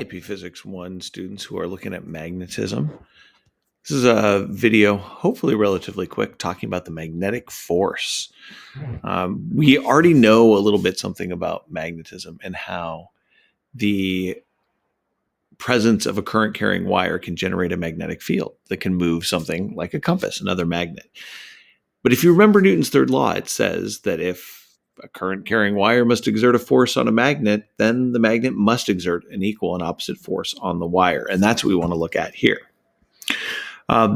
AP Physics 1 students who are looking at magnetism. This is a video, hopefully relatively quick, talking about the magnetic force. We already know a little bit something about magnetism and how the presence of a current carrying wire can generate a magnetic field that can move something like a compass, another magnet. But if you remember Newton's third law, it says that if a current carrying wire must exert a force on a magnet, then the magnet must exert an equal and opposite force on the wire. And that's what we want to look at here.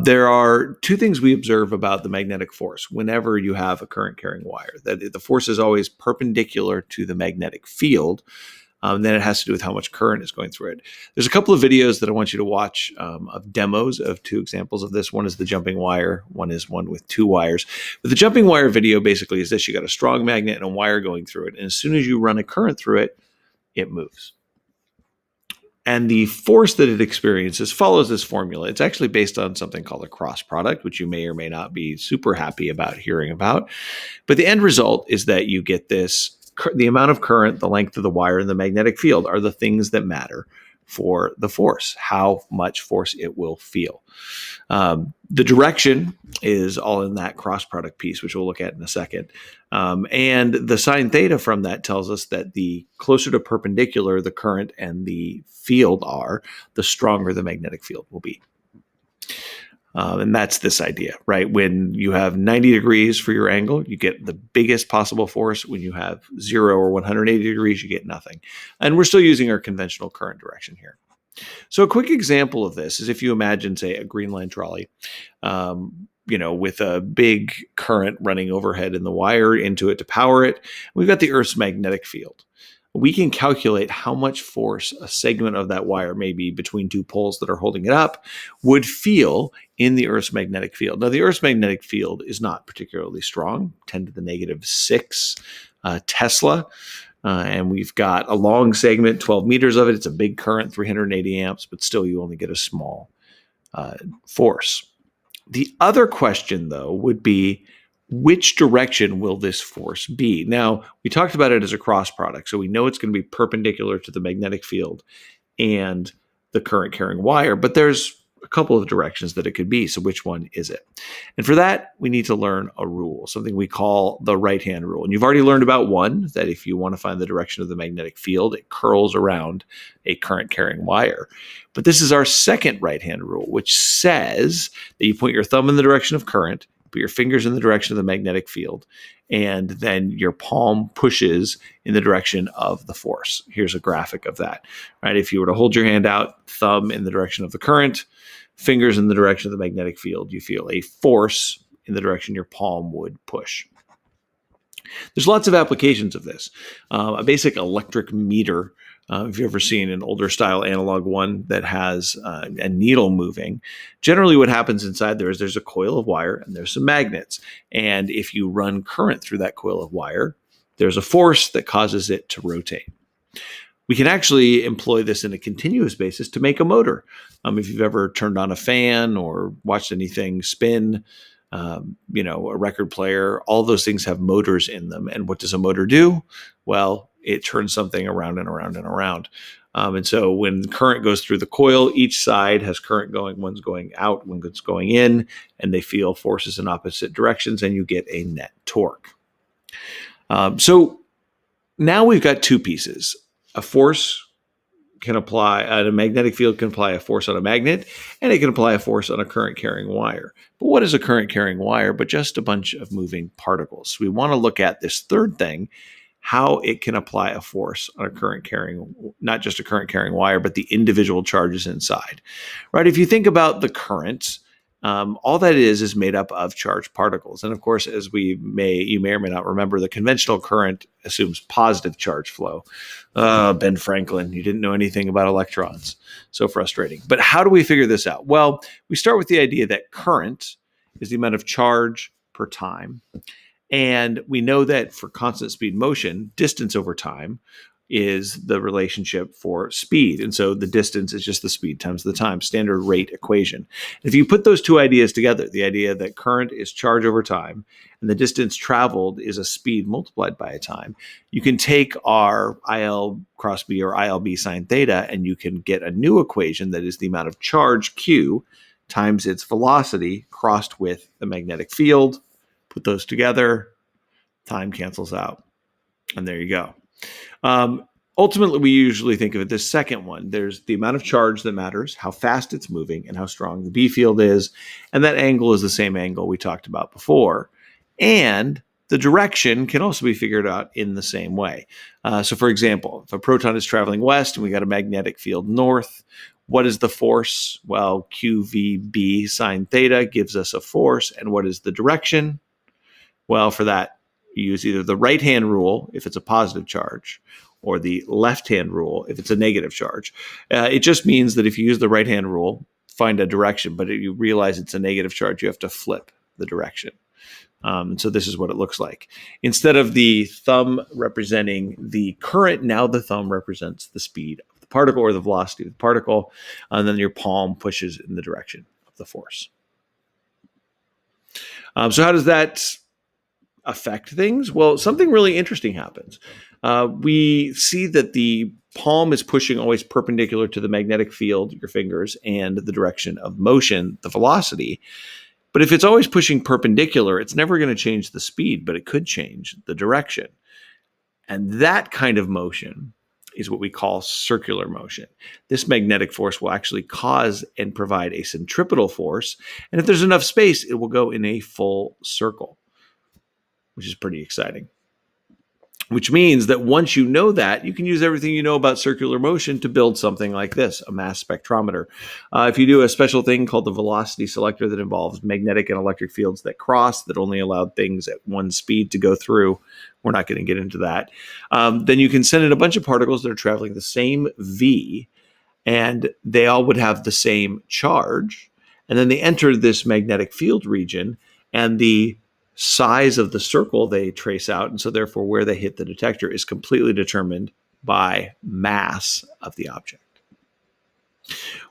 There are two things we observe about the magnetic force whenever you have a current carrying wire, that the force is always perpendicular to the magnetic field. Then it has to do with how much current is going through it. There's a couple of videos that I want you to watch of demos of two examples of this. One is the jumping wire. One is one with two wires. But the jumping wire video basically is this. You got a strong magnet and a wire going through it. And as soon as you run a current through it, it moves. And the force that it experiences follows this formula. It's actually based on something called a cross product, which you may or may not be super happy about hearing about. But the end result is that you get this. The amount of current, the length of the wire, and the magnetic field are the things that matter for the force, how much force it will feel. The direction is all in that cross product piece, which we'll look at in a second. And the sine theta from that tells us that the closer to perpendicular the current and the field are, the stronger the magnetic field will be. And that's this idea, right? When you have 90 degrees for your angle, you get the biggest possible force. When you have 0 or 180 degrees, you get nothing. And we're still using our conventional current direction here. So a quick example of this is if you imagine, say, a Green Line trolley, with a big current running overhead and the wire into it to power it. We've got the Earth's magnetic field. We can calculate how much force a segment of that wire, maybe between two poles that are holding it up, would feel in the Earth's magnetic field. Now, the Earth's magnetic field is not particularly strong, 10 to the negative 6 Tesla. And we've got a long segment, 12 meters of it. It's a big current, 380 amps, but still you only get a small force. The other question, though, would be, which direction will this force be? Now, we talked about it as a cross product, so we know it's going to be perpendicular to the magnetic field and the current carrying wire, but there's a couple of directions that it could be, so which one is it? And for that, we need to learn a rule, something we call the right-hand rule. And you've already learned about one, that if you want to find the direction of the magnetic field, it curls around a current carrying wire. But this is our second right-hand rule, which says that you point your thumb in the direction of current, put your fingers in the direction of the magnetic field, and then your palm pushes in the direction of the force. Here's a graphic of that, right? If you were to hold your hand out, thumb in the direction of the current, fingers in the direction of the magnetic field, you feel a force in the direction your palm would push. There's lots of applications of this. A basic electric meter, if you've ever seen an older style analog one that has a needle moving, generally what happens inside there is there's a coil of wire and there's some magnets. And if you run current through that coil of wire, there's a force that causes it to rotate. We can actually employ this in a continuous basis to make a motor. If you've ever turned on a fan or watched anything spin, a record player, all those things have motors in them. And what does a motor do? Well, it turns something around and around and around. And so when current goes through the coil, each side has current going, one's going out, one's going in, and they feel forces in opposite directions, and you get a net torque. So now we've got two pieces. A force can apply, a magnetic field can apply a force on a magnet, and it can apply a force on a current carrying wire. But what is a current carrying wire but just a bunch of moving particles? So we want to look at this third thing, how it can apply a force on a current carrying, not just a current carrying wire, but the individual charges inside, right? If you think about the current, all that is made up of charged particles. And of course, as you may or may not remember, the conventional current assumes positive charge flow. Ben Franklin, you didn't know anything about electrons. So frustrating. But how do we figure this out? Well, we start with the idea that current is the amount of charge per time. And we know that for constant speed motion, distance over time is the relationship for speed. And so the distance is just the speed times the time, standard rate equation. If you put those two ideas together, the idea that current is charge over time and the distance traveled is a speed multiplied by a time, you can take our IL cross B or ILB sine theta and you can get a new equation that is the amount of charge Q times its velocity crossed with the magnetic field. Put those together, time cancels out. And there you go. Ultimately, we usually think of it this second one. There's the amount of charge that matters, how fast it's moving, and how strong the B field is. And that angle is the same angle we talked about before. And the direction can also be figured out in the same way. So, for example, if a proton is traveling west and we got a magnetic field north, what is the force? Well, QVB sine theta gives us a force. And what is the direction? Well, for that, you use either the right-hand rule if it's a positive charge or the left-hand rule if it's a negative charge. It just means that if you use the right-hand rule, find a direction, but if you realize it's a negative charge, you have to flip the direction. And so this is what it looks like. Instead of the thumb representing the current, now the thumb represents the speed of the particle or the velocity of the particle, and then your palm pushes in the direction of the force. So how does that affect things? Well, something really interesting happens. We see that the palm is pushing always perpendicular to the magnetic field, your fingers, and the direction of motion, the velocity. But if it's always pushing perpendicular, it's never going to change the speed, but it could change the direction. And that kind of motion is what we call circular motion. This magnetic force will actually cause and provide a centripetal force. And if there's enough space, it will go in a full circle, which is pretty exciting. Which means that once you know that, you can use everything you know about circular motion to build something like this, a mass spectrometer. If you do a special thing called the velocity selector that involves magnetic and electric fields that cross, that only allowed things at one speed to go through, we're not going to get into that, then you can send in a bunch of particles that are traveling the same V, and they all would have the same charge. And then they enter this magnetic field region, and the size of the circle they trace out, and so therefore where they hit the detector, is completely determined by mass of the object.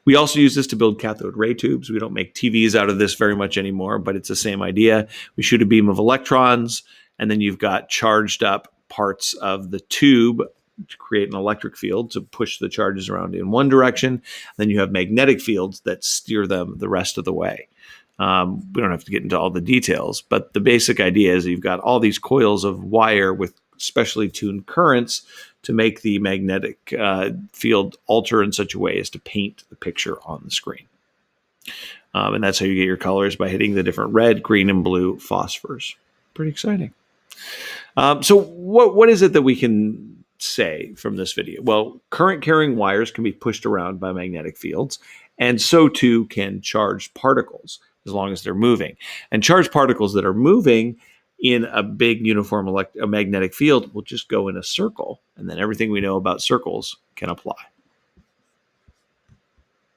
We also use this to build cathode ray tubes. We don't make TVs out of this very much anymore, but it's the same idea. We shoot a beam of electrons, and then you've got charged up parts of the tube to create an electric field to push the charges around in one direction. Then you have magnetic fields that steer them the rest of the way. We don't have to get into all the details, but the basic idea is you've got all these coils of wire with specially tuned currents to make the magnetic field alter in such a way as to paint the picture on the screen. And that's how you get your colors, by hitting the different red, green, and blue phosphors. Pretty exciting. So what is it that we can say from this video? Well, current-carrying wires can be pushed around by magnetic fields, and so too can charged particles, as long as they're moving. And charged particles that are moving in a big uniform magnetic field will just go in a circle, and then everything we know about circles can apply.